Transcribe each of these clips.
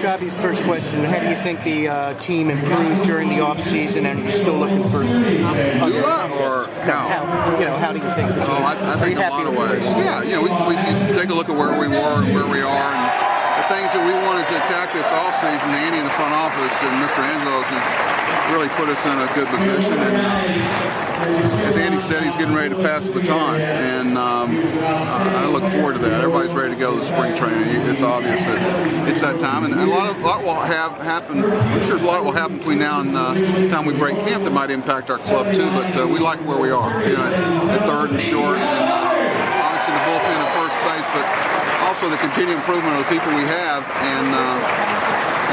obvious first question. How do you think the team improved during the offseason, and are you still looking for... or how? How do you think the team... I think in a lot of ways. Yeah, we take a look at where we were and where we are, and the things that we wanted to attack this offseason. Andy in the front office and Mr. Angelos has really put us in a good position. And as Andy said, he's getting ready to pass the baton, and I look forward to that. Everybody's ready to go to the spring training. It's obvious that it's that time, and a lot will happen. I'm sure a lot will happen between now and the time we break camp that might impact our club too. But we like where we are. At third and short, and obviously the bullpen at first base, but also the continued improvement of the people we have, and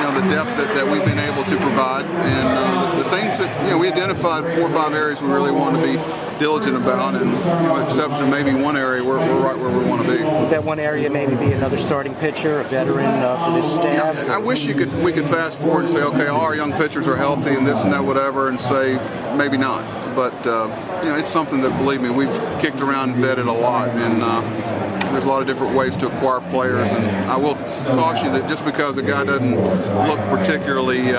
the depth that we've been able to provide, and the things that we identified 4 or 5 areas we really want to be diligent about, and with the exception of maybe one area, we're right where we want to be. Would that one area maybe be another starting pitcher, a veteran for this staff? I wish we could fast forward and say, okay, all our young pitchers are healthy and this and that, whatever, and say maybe not. But it's something that, believe me, we've kicked around and vetted a lot, and there's a lot of different ways to acquire players, and I will caution that just because a guy doesn't look particularly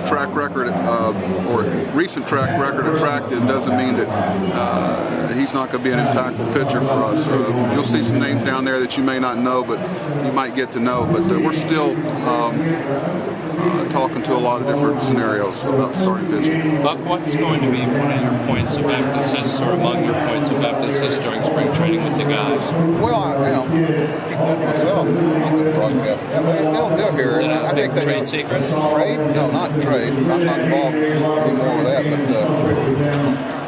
track record or recent track record attractive doesn't mean that he's not going to be an impactful pitcher for us. You'll see some names down there that you may not know, but you might get to know. But we're still talking to a lot of different scenarios about starting pitching. Buck, what's going to be one of your points of emphasis, or among your points of emphasis during spring training with the guys? Well, I keep that to myself. I'm going to broadcast. They'll hear it. Is that a big trade secret? Trade? No, not trade. I'm not involved anymore with that.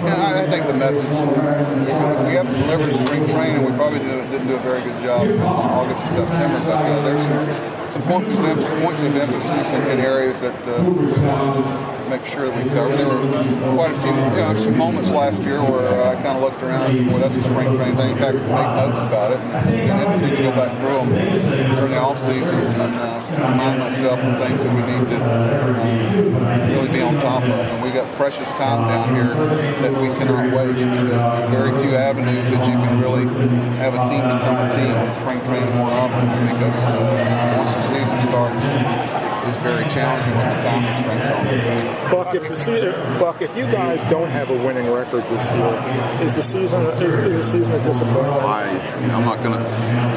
But I think the message, if we have to deliver to spring training, we probably didn't do a very good job in August and September. But there's some points of emphasis in areas that we want to make sure that we cover. There were quite a few some moments last year where I kind of looked around and said, well, that's a spring training thing. In fact, we made notes about it. And it's interesting to go back through them during the off season and remind myself of things that we need to really be on top of. And we got precious time down here that we cannot waste. There's very few avenues that you can really have a team become a team in spring training more often, because once the season starts, it's very challenging with the time restraints on it. Buck, if you guys don't have a winning record this year, is the season a disappointment? I'm not gonna.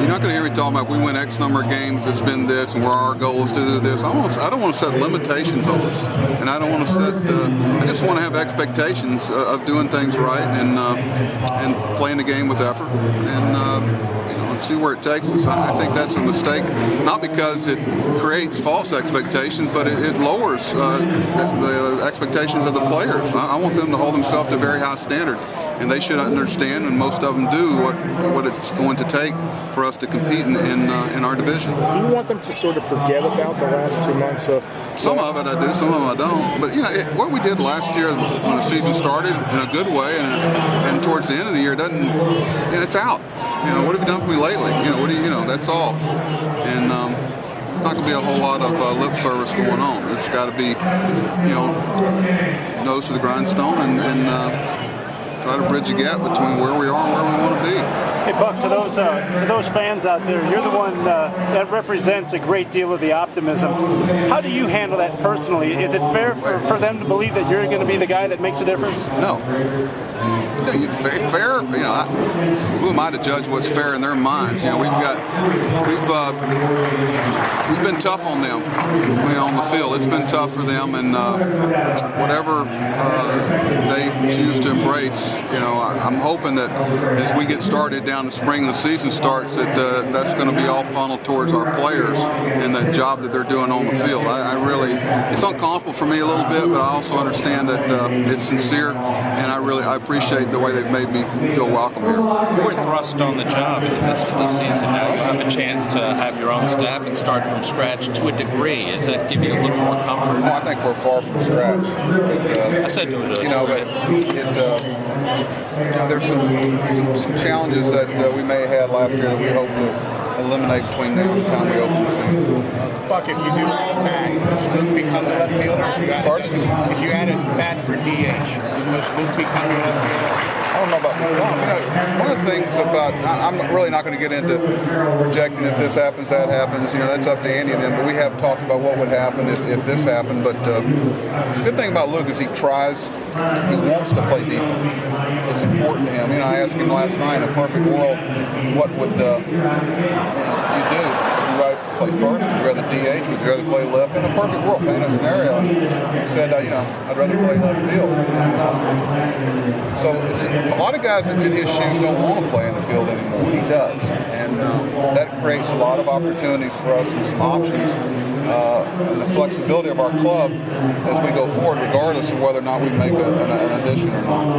You're not gonna hear me talking about if we win X number of games, it's been this, and where our goal is to do this. I don't want to set limitations on us, and I don't want to set. I just want to have expectations of doing things right and playing the game with effort, and see where it takes us. I think that's a mistake, not because it creates false expectations, but it lowers the expectations of the players. I want them to hold themselves to a very high standard, and they should understand, and most of them do, what it's going to take for us to compete in our division. Do you want them to sort of forget about the last 2 months? Some of it I do, some of them I don't. But what we did last year when the season started in a good way, and towards the end of the year, it's out. What have you done for me lately? That's all. And it's not going to be a whole lot of lip service going on. It's got to be, nose to the grindstone and try to bridge a gap between where we are and where we want to be. Hey Buck, to those fans out there, you're the one that represents a great deal of the optimism. How do you handle that personally? Is it fair for them to believe that you're going to be the guy that makes a difference? No. Fair? Who am I to judge what's fair in their minds? We've been tough on them, on the field. It's been tough for them, and whatever they choose to embrace, I'm hoping that as we get started down the spring and the season starts, that's going to be all funneled towards our players and the job that they're doing on the field. It's uncomfortable for me a little bit, but I also understand that it's sincere, and I appreciate the way they've made me feel welcome here. We're thrust on the job in the midst of the season. Now you have a chance to have your own staff and start from scratch to a degree. Does that give you a little more comfort? I think we're far from scratch. I said to it. There's some challenges that we may have had last year that we hope to eliminate between now and the time we open the season. Buck, if you do that, does Luke become the left fielder? If you added Matt for DH, does Luke become your left fielder? don't know about become. You know, one of the things about, I'm really not going to get into projecting if this happens, that happens. You know, that's up to Andy and them. But we have talked about what would happen if this happened. But the good thing about Luke is he tries, he wants to play defense. It's important to him. You know, I asked him last night, in a perfect world, what would you do? Would you rather play first? Would you rather DH? Would you rather play left? In a perfect world, in a scenario, he said, you know, I'd rather play left field. And, so a lot of guys in his shoes don't want to play in the field anymore. He does, and that creates a lot of opportunities for us and some options. And the flexibility of our club as we go forward, regardless of whether or not we make an addition or not.